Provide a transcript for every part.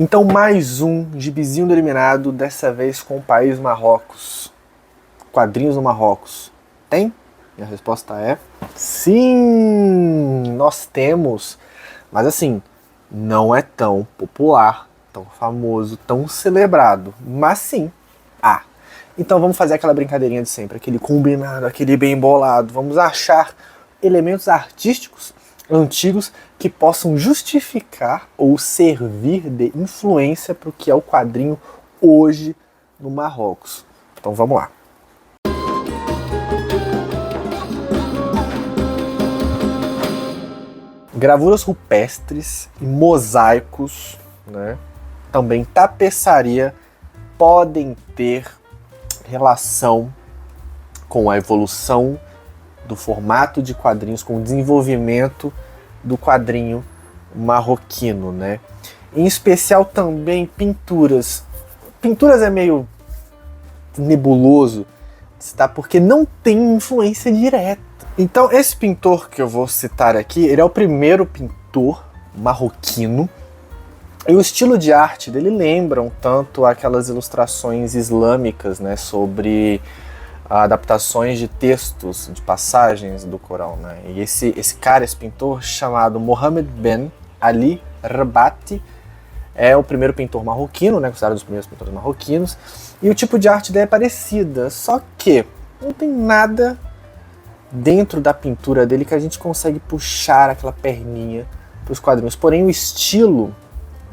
Então mais um gibizinho do eliminado, dessa vez com o país Marrocos. Quadrinhos no Marrocos. Tem? E a resposta é sim, nós temos. Mas assim, não é tão popular, tão famoso, tão celebrado. Mas sim, há. Então vamos fazer aquela brincadeirinha de sempre, aquele combinado, aquele bem bolado. Vamos achar elementos artísticos antigos que possam justificar ou servir de influência para o que é o quadrinho hoje no Marrocos. Então vamos lá. Gravuras rupestres e mosaicos, né? Também tapeçaria, podem ter relação com a evolução do formato de quadrinhos, com o desenvolvimento do quadrinho marroquino, né? Em especial também pinturas. Pinturas é meio nebuloso, tá? Porque não tem influência direta. Então esse pintor que eu vou citar aqui, ele é o primeiro pintor marroquino. E o estilo de arte dele lembra um tanto aquelas ilustrações islâmicas, né, sobre adaptações de textos, de passagens do Corão, né? E esse pintor chamado Mohammed Ben Ali Rabati é o primeiro pintor marroquino, né, considerado um dos primeiros pintores marroquinos. E o tipo de arte dele é parecida, só que não tem nada dentro da pintura dele que a gente consegue puxar aquela perninha para os quadrinhos. Porém, o estilo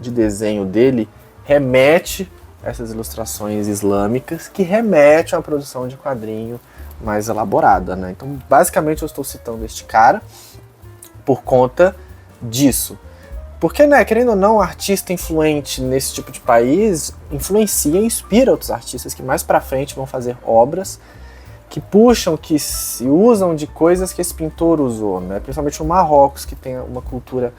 de desenho dele remete a essas ilustrações islâmicas, que remete a uma produção de quadrinho mais elaborada, né? Então, basicamente, eu estou citando este cara por conta disso. Porque, né, querendo ou não, um artista influente nesse tipo de país influencia e inspira outros artistas que mais pra frente vão fazer obras que puxam, que se usam de coisas que esse pintor usou, né? Principalmente no Marrocos, que tem uma cultura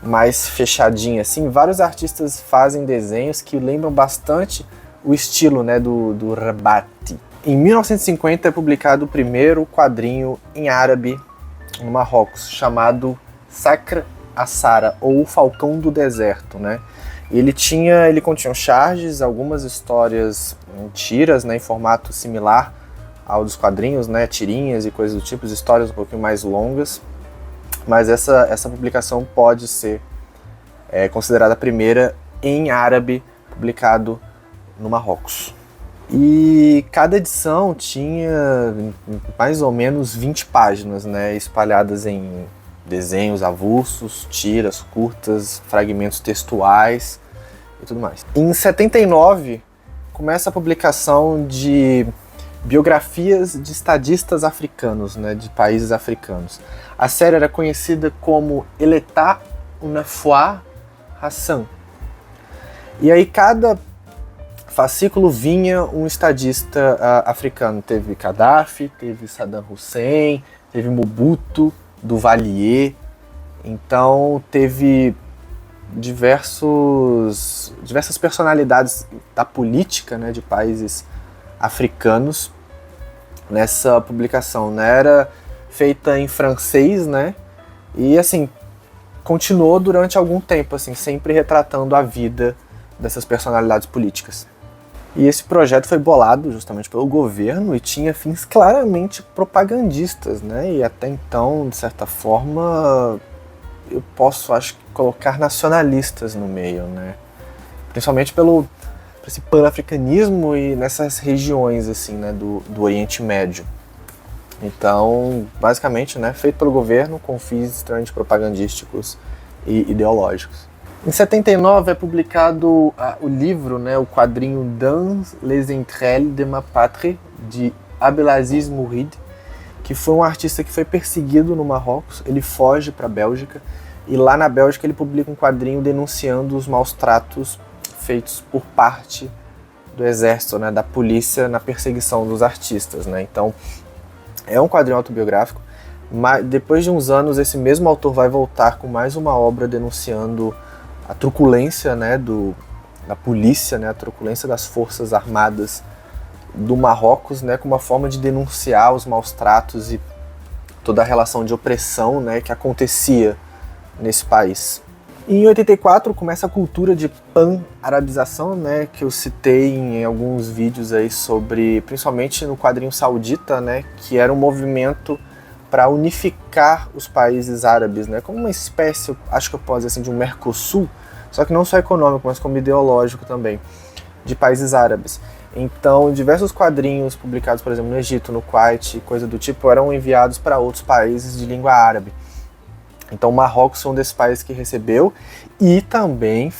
mais fechadinha, assim. Vários artistas fazem desenhos que lembram bastante o estilo, né, do Rabati. Em 1950 é publicado o primeiro quadrinho em árabe no Marrocos, chamado Sacre Assara, ou Falcão do Deserto, né? Ele continha charges, algumas histórias em tiras, né, em formato similar ao dos quadrinhos, né, tirinhas e coisas do tipo, histórias um pouquinho mais longas, mas essa publicação pode ser considerada a primeira em árabe publicado no Marrocos. E cada edição tinha mais ou menos 20 páginas, né, espalhadas em desenhos avulsos, tiras curtas, fragmentos textuais e tudo mais. Em 79 começa a publicação de biografias de estadistas africanos, né, de países africanos. A série era conhecida como El État une fois Hassan. E aí cada fascículo vinha um estadista africano. Teve Gaddafi, teve Saddam Hussein, teve Mobutu, Duvalier. Então teve diversas personalidades da política, né, de países africanos nessa publicação, né? Era feita em francês, né? E assim, continuou durante algum tempo, assim, sempre retratando a vida dessas personalidades políticas. E esse projeto foi bolado justamente pelo governo e tinha fins claramente propagandistas, né? E até então, de certa forma, eu posso, acho, colocar nacionalistas no meio, né? Principalmente pelo esse panafricanismo e nessas regiões, assim, né, do Oriente Médio. Então, basicamente, né, feito pelo governo com fins extremamente propagandísticos e ideológicos. Em 79 é publicado o livro, né, o quadrinho Dans les entrailles de ma patrie, de Abdelaziz Mourid, que foi um artista que foi perseguido no Marrocos. Ele foge para a Bélgica e lá na Bélgica ele publica um quadrinho denunciando os maus tratos feitos por parte do exército, né, da polícia na perseguição dos artistas, né? Então é um quadrinho autobiográfico, mas depois de uns anos esse mesmo autor vai voltar com mais uma obra denunciando a truculência, né, da polícia, né, a truculência das forças armadas do Marrocos, né, como uma forma de denunciar os maus tratos e toda a relação de opressão, né, que acontecia nesse país. E em 84 começa a cultura de pan-arabização, né, que eu citei em alguns vídeos aí sobre, principalmente no quadrinho saudita, né, que era um movimento para unificar os países árabes, né, como uma espécie, acho que eu posso dizer assim, de um Mercosul, só que não só econômico, mas como ideológico também, de países árabes. Então, diversos quadrinhos publicados, por exemplo, no Egito, no Kuwait, coisa do tipo, eram enviados para outros países de língua árabe. Então, Marrocos foi um desses países que recebeu e também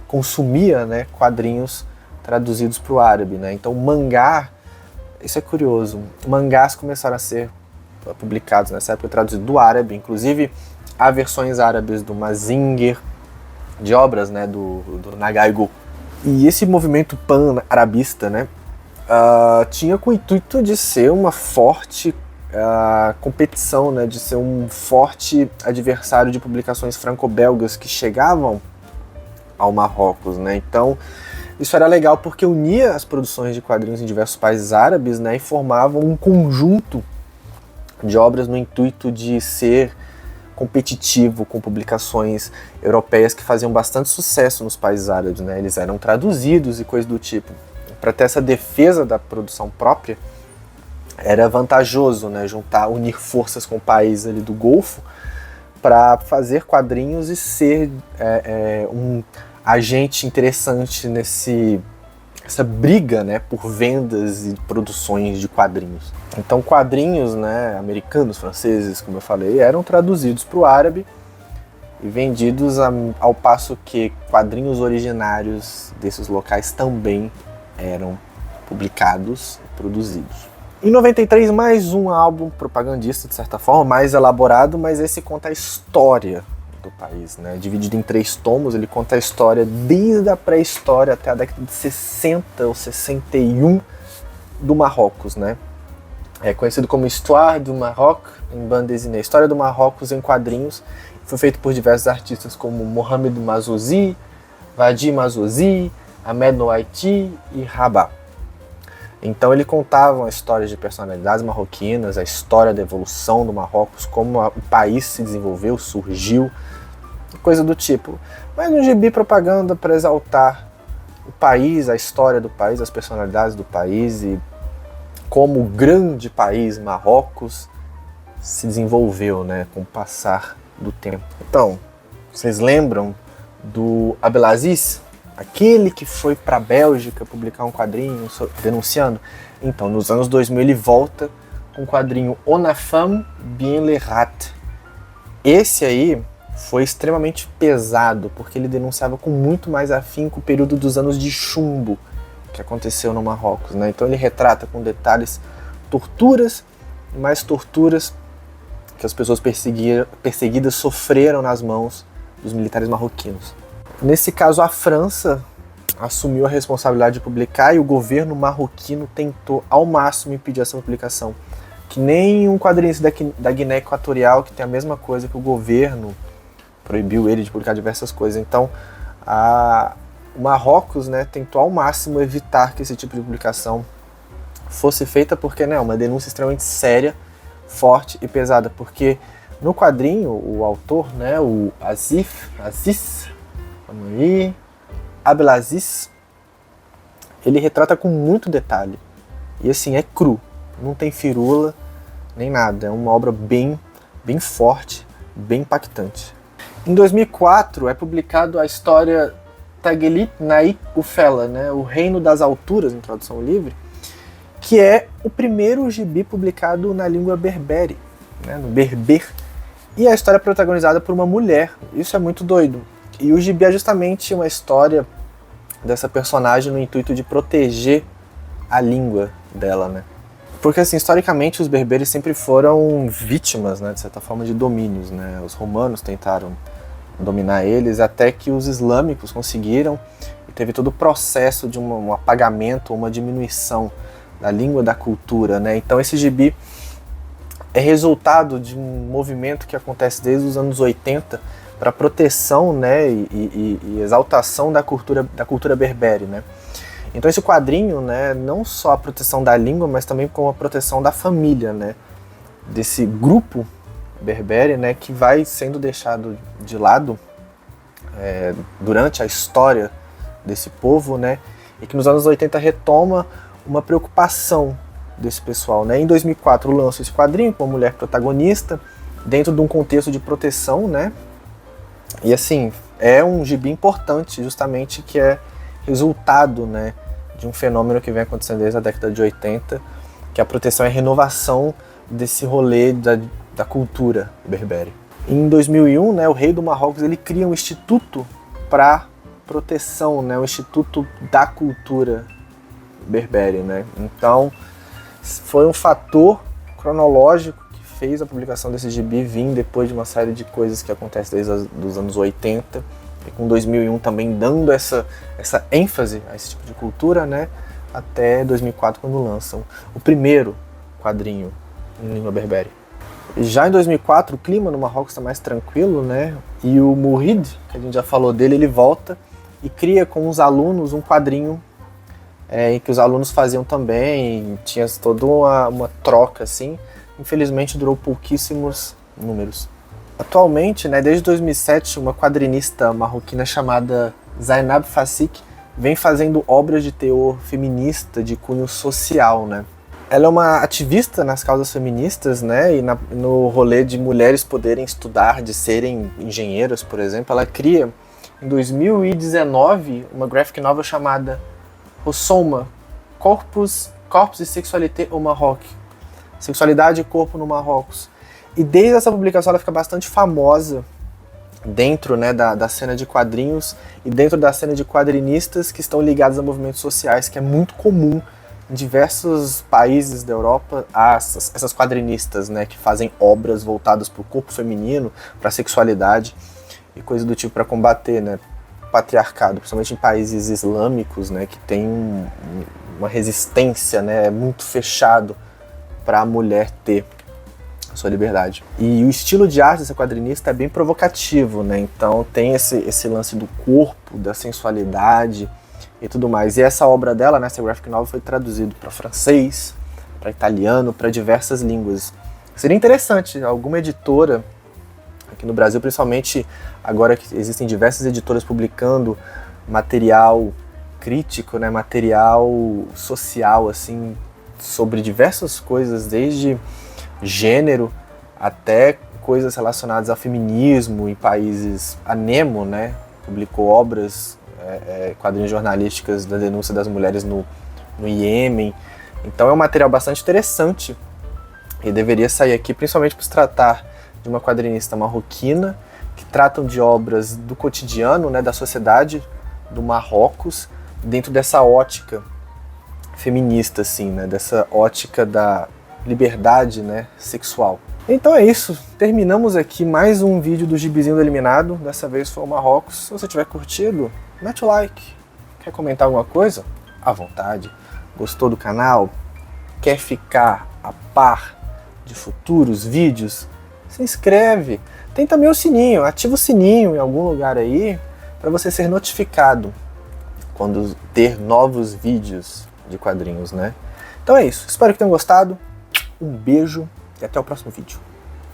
consumia, né, quadrinhos traduzidos para o árabe, né? Então, mangá, isso é curioso, mangás começaram a ser publicados nessa época traduzidos do árabe, inclusive há versões árabes do Mazinger, de obras, né, do Nagaigo. E esse movimento pan-arabista, né, tinha com o intuito de ser uma forte competição, né, de ser um forte adversário de publicações franco-belgas que chegavam ao Marrocos, né? Então isso era legal porque unia as produções de quadrinhos em diversos países árabes, né, e formavam um conjunto de obras no intuito de ser competitivo com publicações europeias que faziam bastante sucesso nos países árabes, né? Eles eram traduzidos e coisas do tipo. Para ter essa defesa da produção própria, era vantajoso, né, unir forças com o país ali do Golfo para fazer quadrinhos e ser um agente interessante essa briga, né, por vendas e produções de quadrinhos. Então quadrinhos, né, americanos, franceses, como eu falei, eram traduzidos para o árabe e vendidos ao passo que quadrinhos originários desses locais também eram publicados e produzidos. Em 93, mais um álbum propagandista, de certa forma, mais elaborado, mas esse conta a história do país, né? Dividido em 3 tomos, ele conta a história desde a pré-história até a década de 60 ou 61 do Marrocos, né? É conhecido como Histoire du Maroc em bande dessinée, História do Marrocos em quadrinhos. Foi feito por diversos artistas como Mohamed Mazouzi, Vadi Mazouzi, Ahmed Nouaiti e Rabat. Então ele contava histórias de personalidades marroquinas, a história da evolução do Marrocos, como o país se desenvolveu, surgiu, coisa do tipo. Mas um gibi propaganda para exaltar o país, a história do país, as personalidades do país e como o grande país Marrocos se desenvolveu, né, com o passar do tempo. Então, vocês lembram do Abdelaziz? Aquele que foi para a Bélgica publicar um quadrinho denunciando? Então, nos anos 2000 ele volta com o quadrinho On a femme bien les rats. Esse aí foi extremamente pesado, porque ele denunciava com muito mais afinco o período dos anos de chumbo que aconteceu no Marrocos, né? Então ele retrata com detalhes torturas e mais torturas que as pessoas perseguidas sofreram nas mãos dos militares marroquinos. Nesse caso, a França assumiu a responsabilidade de publicar e o governo marroquino tentou ao máximo impedir essa publicação. Que nem um quadrinista da Guiné Equatorial, que tem a mesma coisa, que o governo proibiu ele de publicar diversas coisas. Então, o Marrocos, né, tentou ao máximo evitar que esse tipo de publicação fosse feita, porque, né, é uma denúncia extremamente séria, forte e pesada. Porque no quadrinho, o autor, né, o Abdelaziz, ele retrata com muito detalhe. E assim, é cru, não tem firula, nem nada. É uma obra bem forte, bem impactante. Em 2004 é publicado a história Tagelit Naik Ufela, né, O Reino das Alturas, em tradução livre, que é o primeiro gibi publicado na língua berbere, né, no berber. E a história é protagonizada por uma mulher. Isso é muito doido. E o gibi é justamente uma história dessa personagem no intuito de proteger a língua dela, né? Porque, assim, historicamente os berberes sempre foram vítimas, né, de certa forma, de domínios, né? Os romanos tentaram dominar eles até que os islâmicos conseguiram e teve todo o processo de um apagamento, uma diminuição da língua, da cultura, né? Então esse gibi é resultado de um movimento que acontece desde os anos 80 para proteção, né, e exaltação da cultura berbere, né? Então esse quadrinho, né, não só a proteção da língua, mas também com a proteção da família, né, desse grupo berbere, né, que vai sendo deixado de lado durante a história desse povo, né? E que nos anos 80 retoma uma preocupação desse pessoal, né? Em 2004 lança esse quadrinho com uma mulher protagonista dentro de um contexto de proteção, né? E assim, é um gibi importante justamente que é resultado, né, de um fenômeno que vem acontecendo desde a década de 80, que a proteção é a renovação desse rolê da cultura berbere. Em 2001, né, o rei do Marrocos ele cria um instituto para proteção, né, o Instituto da Cultura Berbere, né? Então, foi um fator cronológico que fez a publicação desse gibi vir depois de uma série de coisas que acontecem desde os anos 80, e com 2001 também dando essa ênfase a esse tipo de cultura, né? Até 2004, quando lançam o primeiro quadrinho em língua berbere. Já em 2004, o clima no Marrocos está mais tranquilo, né? E o Mourid, que a gente já falou dele, ele volta e cria com os alunos um quadrinho em que os alunos faziam também, tinha toda uma troca assim. Infelizmente durou pouquíssimos números. Atualmente, né, desde 2007, uma quadrinista marroquina chamada Zainab Fassik vem fazendo obras de teor feminista de cunho social, né? Ela é uma ativista nas causas feministas, né, e no rolê de mulheres poderem estudar, de serem engenheiras, por exemplo. Ela cria, em 2019, uma graphic novel chamada Hossoma, Corpus et Sexualité au Maroc, Sexualidade e Corpo no Marrocos. E desde essa publicação ela fica bastante famosa dentro, né, da cena de quadrinhos e dentro da cena de quadrinistas que estão ligados a movimentos sociais, que é muito comum em diversos países da Europa, essas quadrinistas, né, que fazem obras voltadas para o corpo feminino, para a sexualidade e coisa do tipo para combater, né, o patriarcado, principalmente em países islâmicos, né, que tem uma resistência, né, muito fechado para a mulher ter a sua liberdade. E o estilo de arte dessa quadrinista é bem provocativo, né, então tem esse lance do corpo, da sensualidade e tudo mais. E essa obra dela, né, essa graphic novel, foi traduzido para francês, para italiano, para diversas línguas. Seria interessante alguma editora aqui no Brasil, principalmente agora que existem diversas editoras publicando material crítico, né, material social, assim, sobre diversas coisas, desde gênero até coisas relacionadas ao feminismo em países. A Nemo, né, publicou obras, quadrinhos jornalísticas da denúncia das mulheres no Iêmen. Então é um material bastante interessante e deveria sair aqui, principalmente por se tratar de uma quadrinista marroquina, que tratam de obras do cotidiano, né, da sociedade do Marrocos, dentro dessa ótica feminista, assim, né, dessa ótica da liberdade, né, sexual. Então é isso, terminamos aqui mais um vídeo do Gibizinho do Eliminado, dessa vez foi o Marrocos. Se você tiver curtido, mete o like. Quer comentar alguma coisa? À vontade. Gostou do canal? Quer ficar a par de futuros vídeos? Se inscreve. Tem também o sininho, ativa o sininho em algum lugar aí para você ser notificado quando ter novos vídeos de quadrinhos, né? Então é isso, espero que tenham gostado, um beijo e até o próximo vídeo.